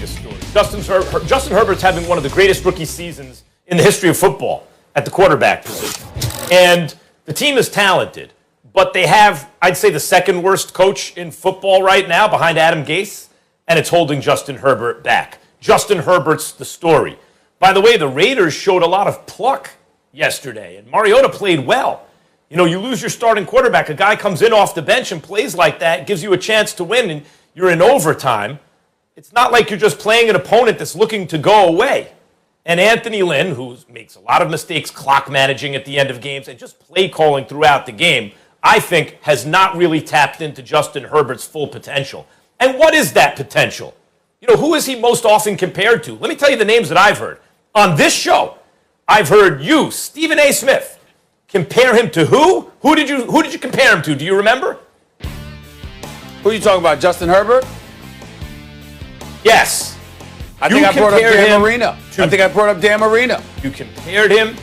biggest story. Justin Herbert's having one of the greatest rookie seasons in the history of football at the quarterback position. And the team is talented, but they have, I'd say, the second worst coach in football right now behind Adam Gase, and it's holding Justin Herbert back. Justin Herbert's the story. By the way, the Raiders showed a lot of pluck yesterday, and Mariota played well. You know, you lose your starting quarterback, a guy comes in off the bench and plays like that, gives you a chance to win, and you're in overtime. It's not like you're just playing an opponent that's looking to go away. And Anthony Lynn, who makes a lot of mistakes clock managing at the end of games and just play calling throughout the game, I think has not really tapped into Justin Herbert's full potential. And what is that potential? You know, who is he most often compared to? Let me tell you the names that I've heard. On this show, I've heard you, Stephen A. Smith, compare him to who? Who did you compare him to? Do you remember? Who are you talking about, Justin Herbert? Yes. I think I brought up Dan Marino. You compared him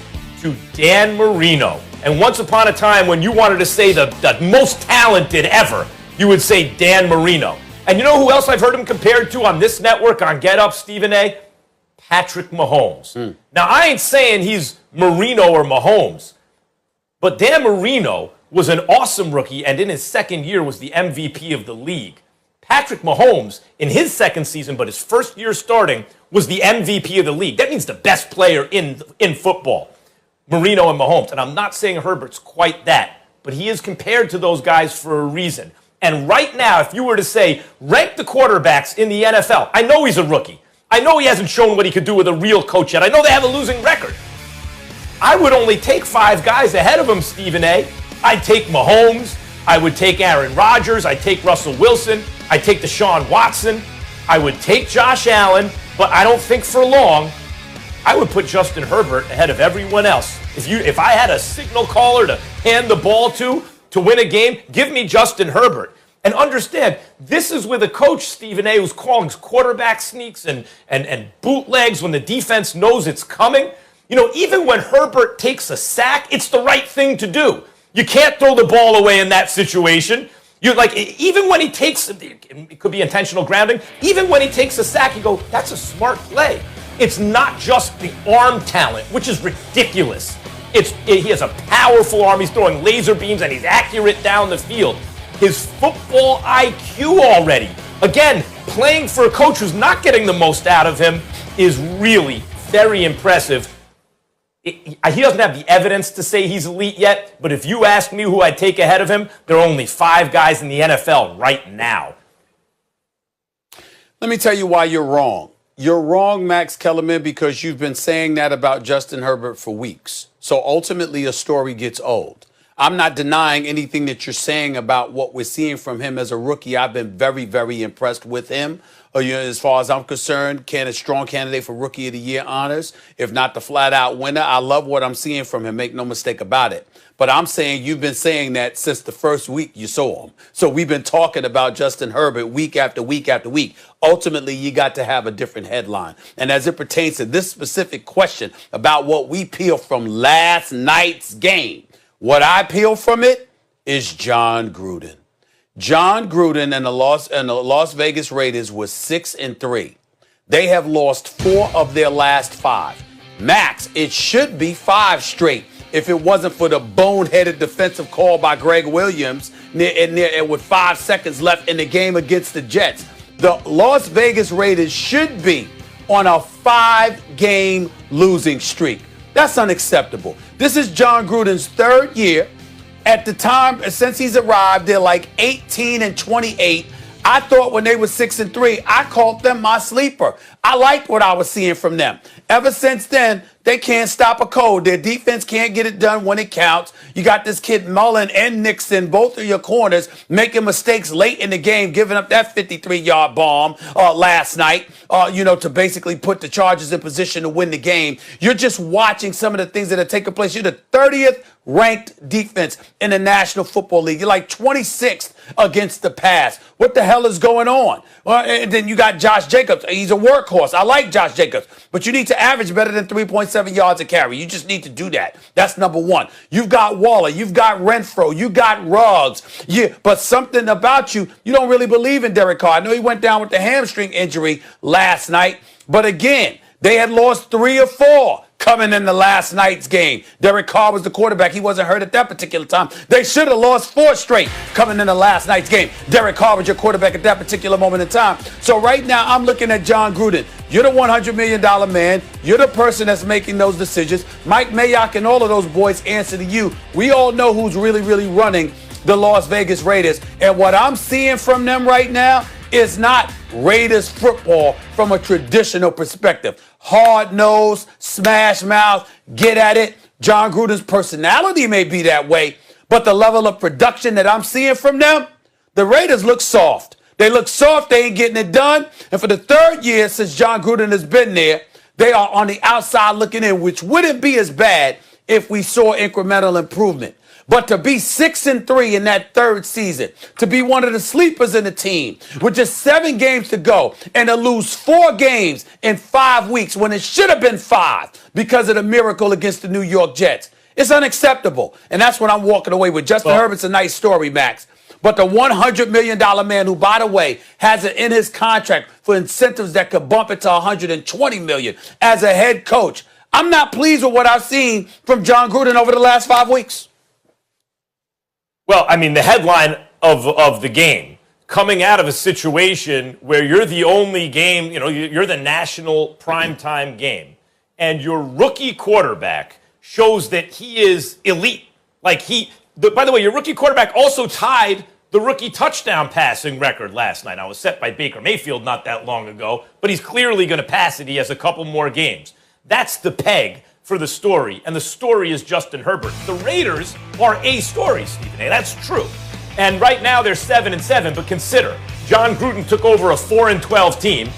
to Dan Marino. And once upon a time when you wanted to say the most talented ever, you would say Dan Marino. And you know who else I've heard him compared to on this network, on Get Up, Stephen A.? Patrick Mahomes. Now, I ain't saying he's Marino or Mahomes, but Dan Marino was an awesome rookie and in his second year was the MVP of the league. Patrick Mahomes, in his second season, but his first year starting, was the MVP of the league. That means the best player in football, Marino and Mahomes. And I'm not saying Herbert's quite that, but he is compared to those guys for a reason. And right now, if you were to say, rank the quarterbacks in the NFL, I know he's a rookie. I know he hasn't shown what he could do with a real coach yet. I know they have a losing record. I would only take 5 guys ahead of him, Stephen A. I'd take Mahomes. I would take Aaron Rodgers. I'd take Russell Wilson. I'd take Deshaun Watson. I would take Josh Allen, but I don't think for long. I would put Justin Herbert ahead of everyone else. If I had a signal caller to hand the ball to win a game, give me Justin Herbert. And understand, this is with a coach, Stephen A., who's calling quarterback sneaks and bootlegs when the defense knows it's coming. You know, even when Herbert takes a sack, it's the right thing to do. You can't throw the ball away in that situation. Even when he takes, it could be intentional grounding, even when he takes a sack, you go, that's a smart play. It's not just the arm talent, which is ridiculous. He has a powerful arm. He's throwing laser beams and he's accurate down the field. His football IQ already, again, playing for a coach who's not getting the most out of him, is really very impressive. He doesn't have the evidence to say he's elite yet, but if you ask me who I'd take ahead of him, there are only 5 guys in the NFL right now. Let me tell you why you're wrong. You're wrong, Max Kellerman, because you've been saying that about Justin Herbert for weeks. So ultimately, a story gets old. I'm not denying anything that you're saying about what we're seeing from him as a rookie. I've been very, very impressed with him. As far as I'm concerned, a strong candidate for Rookie of the Year honors, if not the flat-out winner. I love what I'm seeing from him, make no mistake about it. But I'm saying you've been saying that since the first week you saw him. So we've been talking about Justin Herbert week after week after week. Ultimately, you got to have a different headline. And as it pertains to this specific question about what we peel from last night's game, what I peel from it is John Gruden. John Gruden and the Las Vegas Raiders was 6-3. They have lost 4 of their last 5. Max, it should be 5 straight if it wasn't for the boneheaded defensive call by Greg Williams with 5 seconds left in the game against the Jets. The Las Vegas Raiders should be on a 5-game losing streak. That's unacceptable. This is John Gruden's 3rd year. At the time, since he's arrived, they're like 18-28. I thought when they were 6-3, I called them my sleeper. I liked what I was seeing from them. Ever since then, they can't stop a cold. Their defense can't get it done when it counts. You got this kid Mullen and Nixon, both of your corners, making mistakes late in the game, giving up that 53-yard bomb last night, to basically put the Chargers in position to win the game. You're just watching some of the things that are taking place. You're the 30th ranked defense in the National Football League. You're like 26th against the pass. What the hell is going on? And then you got Josh Jacobs. He's a workhorse. I like Josh Jacobs. But you need to average better than 3.7 1.7 yards a carry. You just need to do that. That's number one. You've got Waller. You've got Renfro. You got Ruggs. But something about you don't really believe in Derek Carr. I know he went down with the hamstring injury last night. But again, they had lost 3 or 4 coming in the last night's game. Derek Carr was the quarterback. He wasn't hurt at that particular time. They should have lost 4 straight coming in the last night's game. Derek Carr was your quarterback at that particular moment in time. So right now, I'm looking at John Gruden. You're the $100 million man. You're the person that's making those decisions. Mike Mayock and all of those boys answer to you. We all know who's really, really running the Las Vegas Raiders. And what I'm seeing from them right now is not Raiders football from a traditional perspective. Hard-nosed, smash mouth, get at it. John Gruden's personality may be that way, but the level of production that I'm seeing from them, the Raiders look soft. They look soft, they ain't getting it done. And for the 3rd year since John Gruden has been there, they are on the outside looking in, which wouldn't be as bad if we saw incremental improvement. But to be 6-3 in that 3rd season, to be one of the sleepers in the team with just 7 games to go and to lose 4 games in 5 weeks when it should have been 5 because of the miracle against the New York Jets, it's unacceptable. And that's what I'm walking away with. Justin Herbert's a nice story, Max. But the $100 million man who, by the way, has it in his contract for incentives that could bump it to $120 million as a head coach, I'm not pleased with what I've seen from John Gruden over the last 5 weeks. Well, I mean, the headline of the game, coming out of a situation where you're the only game, you're the national primetime game, and your rookie quarterback shows that he is elite. By the way, your rookie quarterback also tied the rookie touchdown passing record last night. Now, it was set by Baker Mayfield not that long ago, but he's clearly going to pass it. He has a couple more games. That's the peg for the story, and the story is Justin Herbert. The Raiders are a story, Stephen A. That's true. And right now they're 7-7, but consider, John Gruden took over a 4-12 team,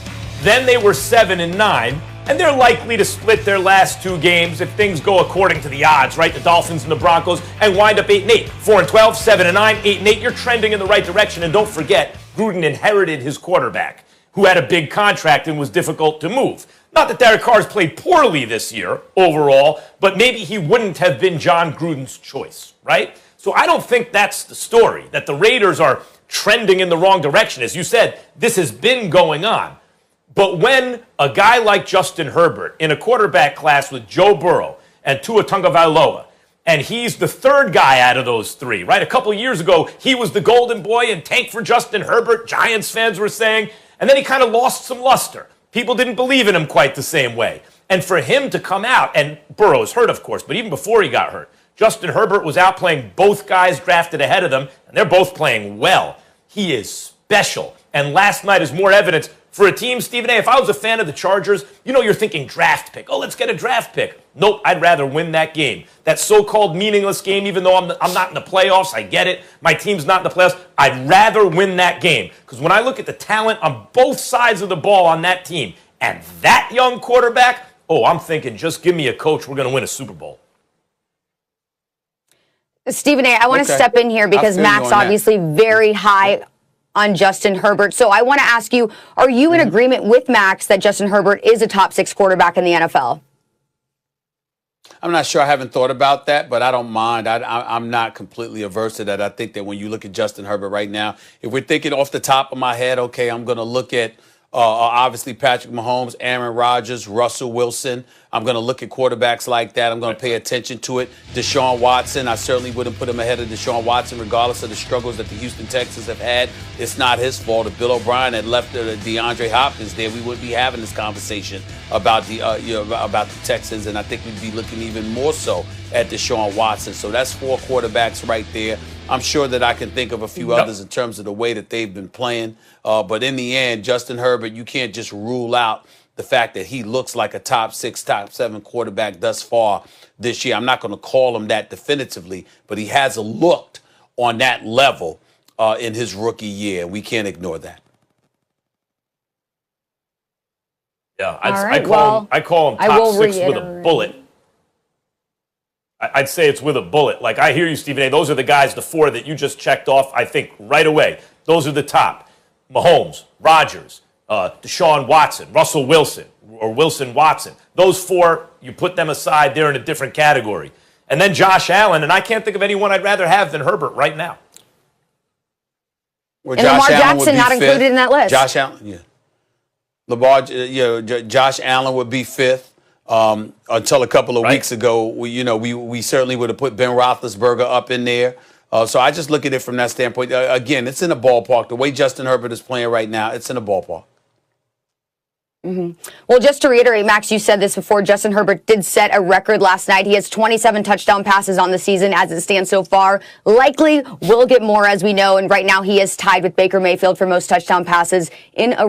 then they were 7-9, and they're likely to split their last 2 games if things go according to the odds, right? The Dolphins and the Broncos, and wind up 8-8. 4-12, 7-9, 8-8. You're trending in the right direction, and don't forget, Gruden inherited his quarterback, who had a big contract and was difficult to move. Not that Derek Carr's played poorly this year overall, but maybe he wouldn't have been John Gruden's choice, right? So I don't think that's the story, that the Raiders are trending in the wrong direction. As you said, this has been going on. But when a guy like Justin Herbert in a quarterback class with Joe Burrow and Tua Tagovailoa, and he's the 3rd guy out of those 3, right? A couple of years ago, he was the golden boy and tank for Justin Herbert, Giants fans were saying, and then he kind of lost some luster. People didn't believe in him quite the same way. And for him to come out, and Burrow's hurt, of course, but even before he got hurt, Justin Herbert was out playing both guys drafted ahead of them, and they're both playing well. He is special. And last night is more evidence for a team, Stephen A. If I was a fan of the Chargers, you're thinking draft pick. Oh, let's get a draft pick. Nope, I'd rather win that game. That so-called meaningless game, even though I'm not in the playoffs, I get it. My team's not in the playoffs. I'd rather win that game. Because when I look at the talent on both sides of the ball on that team and that young quarterback, I'm thinking, just give me a coach. We're going to win a Super Bowl. Stephen A., I want to step in here because Max obviously very high on Justin Herbert. So I want to ask you, are you in agreement with Max that Justin Herbert is a top 6 quarterback in the NFL? I'm not sure. I haven't thought about that, but I don't mind. I'm not completely averse to that. I think that when you look at Justin Herbert right now, if we're thinking off the top of my head, okay, I'm going to look at obviously Patrick Mahomes, Aaron Rodgers, Russell Wilson. I'm going to look at quarterbacks like that. I'm going to pay attention to it. Deshaun Watson, I certainly wouldn't put him ahead of Deshaun Watson regardless of the struggles that the Houston Texans have had. It's not his fault. If Bill O'Brien had left DeAndre Hopkins there, we wouldn't be having this conversation about about the Texans, and I think we'd be looking even more so at Deshaun Watson. So that's 4 quarterbacks right there. I'm sure that I can think of a few others in terms of the way that they've been playing. But in the end, Justin Herbert, you can't just rule out the fact that he looks like a top 6, top 7 quarterback thus far this year. I'm not going to call him that definitively, but he has looked on that level in his rookie year. We can't ignore that. Yeah, I call him top 6 with a bullet. I'd say it's with a bullet. Like, I hear you, Stephen A. Those are the guys, the 4 that you just checked off, I think, right away. Those are the top. Mahomes, Rodgers, Deshaun Watson, Russell Wilson, or Wilson Watson. Those four, you put them aside, they're in a different category. And then Josh Allen, and I can't think of anyone I'd rather have than Herbert right now. And Lamar Jackson not included in that list. Josh Allen, yeah. Josh Allen would be fifth. Until a couple of weeks ago, we certainly would have put Ben Roethlisberger up in there. So I just look at it from that standpoint. Again, it's in a ballpark. The way Justin Herbert is playing right now, it's in a ballpark. Mm-hmm. Well, just to reiterate, Max, you said this before. Justin Herbert did set a record last night. He has 27 touchdown passes on the season as it stands so far. Likely will get more, as we know. And right now he is tied with Baker Mayfield for most touchdown passes in a